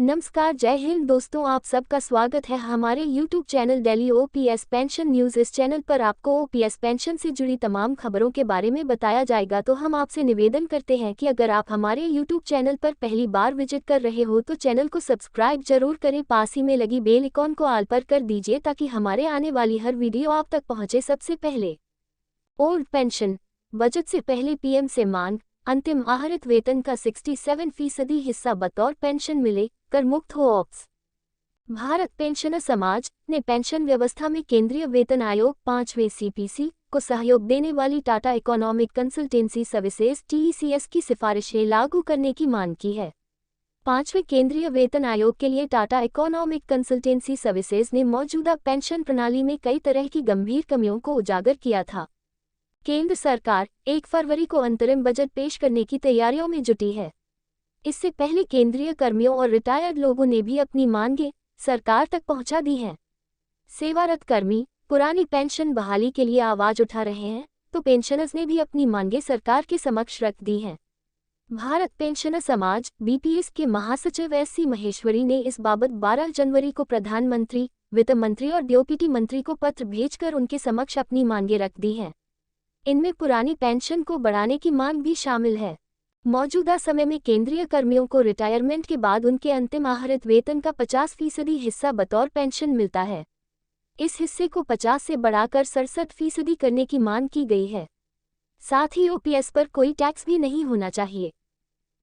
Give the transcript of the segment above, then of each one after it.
नमस्कार, जय हिंद दोस्तों, आप सबका स्वागत है हमारे YouTube channel daily OPS pension news. इस चैनल पर आपको ओपीएस पेंशन से जुड़ी तमाम खबरों के बारे में बताया जाएगा। तो हम आपसे निवेदन करते हैं कि अगर आप हमारे YouTube चैनल पर पहली बार विजिट कर रहे हो तो चैनल को सब्सक्राइब जरूर करें, पास ही में लगी बेल आइकॉन को ऑल पर कर दीजिए ताकि हमारे आने वाली हर वीडियो आप तक पहुँचे सबसे पहले। ओल्ड पेंशन, बजट से पहले पीएम से मांग, अंतिम आहरित वेतन का 67% हिस्सा बतौर पेंशन मिले, कर मुक्त हो ऑप्स। भारत पेंशनर समाज ने पेंशन व्यवस्था में केंद्रीय वेतन आयोग 5वें सीपीसी को सहयोग देने वाली टाटा इकोनॉमिक कंसल्टेंसी सर्विसेज टीईसीएस की सिफारिशें लागू करने की मांग की है। 5वें केंद्रीय वेतन आयोग के लिए टाटा इकोनॉमिक कंसल्टेंसी सर्विसेज ने मौजूदा पेंशन प्रणाली में कई तरह की गंभीर कमियों को उजागर किया था। केंद्र सरकार 1 फरवरी को अंतरिम बजट पेश करने की तैयारियों में जुटी है। इससे पहले केंद्रीय कर्मियों और रिटायर्ड लोगों ने भी अपनी मांगें सरकार तक पहुंचा दी हैं। सेवारत कर्मी पुरानी पेंशन बहाली के लिए आवाज उठा रहे हैं, तो पेंशनर्स ने भी अपनी मांगें सरकार के समक्ष रख दी हैं। भारत पेंशनर समाज बीपीएस के महासचिव एस.सी. महेश्वरी ने इस बाबत 12 जनवरी को प्रधानमंत्री, वित्त मंत्री और डिप्टी मंत्री को पत्र भेजकर उनके समक्ष अपनी मांगें रख दी हैं। इनमें पुरानी पेंशन को बढ़ाने की मांग भी शामिल है। मौजूदा समय में केंद्रीय कर्मियों को रिटायरमेंट के बाद उनके अंतिम आहरित वेतन का 50% हिस्सा बतौर पेंशन मिलता है। इस हिस्से को 50 से बढ़ाकर 67% करने की मांग की गई है। साथ ही ओपीएस पर कोई टैक्स भी नहीं होना चाहिए।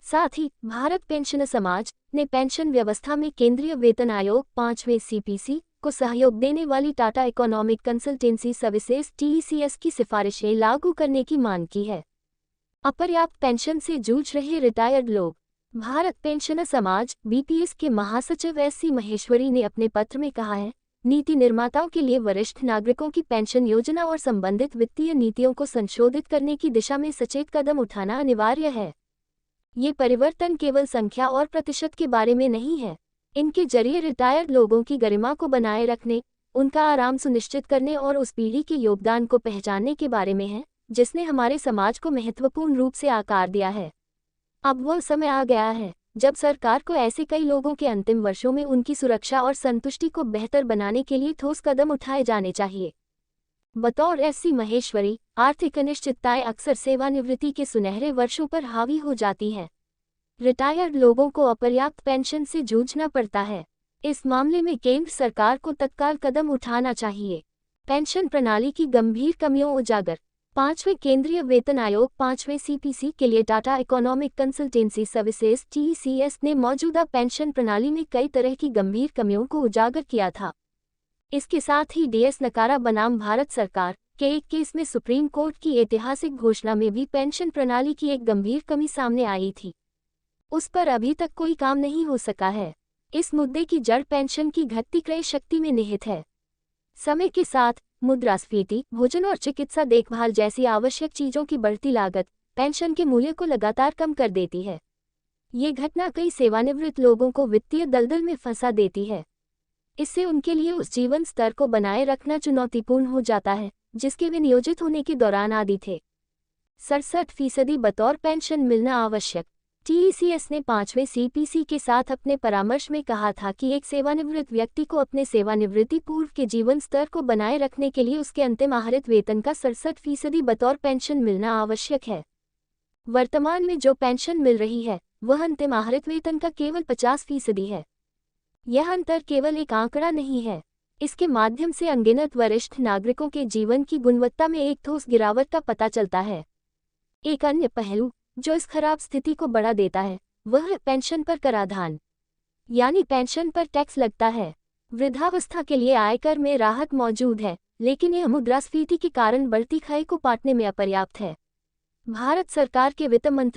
साथ ही भारत पेंशनर समाज ने पेंशन व्यवस्था में केंद्रीय वेतन आयोग 5वें सीपीसी को सहयोग देने वाली टाटा इकोनॉमिक कंसल्टेंसी सर्विसेज टीईसीएस की सिफारिशें लागू करने की मांग की है। अपर्याप्त पेंशन से जूझ रहे रिटायर्ड लोग, भारत पेंशनर समाज बीपीएस के महासचिव एस.सी. महेश्वरी ने अपने पत्र में कहा है, नीति निर्माताओं के लिए वरिष्ठ नागरिकों की पेंशन योजना और संबंधित वित्तीय नीतियों को संशोधित करने की दिशा में सचेत कदम उठाना अनिवार्य है। ये परिवर्तन केवल संख्या और प्रतिशत के बारे में नहीं है, इनके जरिए रिटायर्ड लोगों की गरिमा को बनाए रखने, उनका आराम सुनिश्चित करने और उस पीढ़ी के योगदान को पहचानने के बारे में है जिसने हमारे समाज को महत्वपूर्ण रूप से आकार दिया है। अब वह समय आ गया है जब सरकार को ऐसे कई लोगों के अंतिम वर्षों में उनकी सुरक्षा और संतुष्टि को बेहतर बनाने के लिए ठोस कदम उठाए जाने चाहिए। बतौर एस.सी. महेश्वरी, आर्थिक अनिश्चितताएं अक्सर सेवानिवृत्ति के सुनहरे वर्षों पर हावी हो जाती हैं। रिटायर्ड लोगों को अपर्याप्त पेंशन से जूझना पड़ता है। इस मामले में केंद्र सरकार को तत्काल कदम उठाना चाहिए। पेंशन प्रणाली की गंभीर कमियों उजागर, 5वें केंद्रीय वेतन आयोग 5वें सीपीसी के लिए टाटा इकोनॉमिक कंसल्टेंसी सर्विसेज टीईसीएस ने मौजूदा पेंशन प्रणाली में कई तरह की गंभीर कमियों को उजागर किया था। इसके साथ ही डीएस नकारा बनाम भारत सरकार के एक केस में सुप्रीम कोर्ट की ऐतिहासिक घोषणा में भी पेंशन प्रणाली की एक गंभीर कमी सामने आई थी। उस पर अभी तक कोई काम नहीं हो सका है। इस मुद्दे की जड़ पेंशन की घटती क्रय शक्ति में निहित है। समय के साथ मुद्रास्फीति, भोजन और चिकित्सा देखभाल जैसी आवश्यक चीजों की बढ़ती लागत पेंशन के मूल्य को लगातार कम कर देती है। ये घटना कई सेवानिवृत्त लोगों को वित्तीय दलदल में फंसा देती है। इससे उनके लिए उस जीवन स्तर को बनाए रखना चुनौतीपूर्ण हो जाता है जिसके वे नियोजित होने के दौरान आदी थे। 67% बतौर पेंशन मिलना आवश्यक। टीईसीएस ने 5वें सीपीसी के साथ अपने परामर्श में कहा था कि एक सेवानिवृत्त व्यक्ति को अपने सेवानिवृत्ति पूर्व के जीवन स्तर को बनाए रखने के लिए उसके अंतिम आहरित वेतन का 67% बतौर पेंशन मिलना आवश्यक है। वर्तमान में जो पेंशन मिल रही है वह अंतिम आहरित वेतन का केवल 50% है। यह अंतर केवल एक आंकड़ा नहीं है, इसके माध्यम से अनगिनत वरिष्ठ नागरिकों के जीवन की गुणवत्ता में एक ठोस गिरावट का पता चलता है। एक अन्य पहलू जो इस खराब स्थिति को बढ़ा देता है वह है पेंशन पर कराधान, यानी पेंशन पर टैक्स लगता है। वृद्धावस्था के लिए आयकर में राहत मौजूद है, लेकिन यह मुद्रास्फीति के कारण बढ़ती खाई को पाटने में अपर्याप्त है। भारत सरकार के वित्त मंत्रालय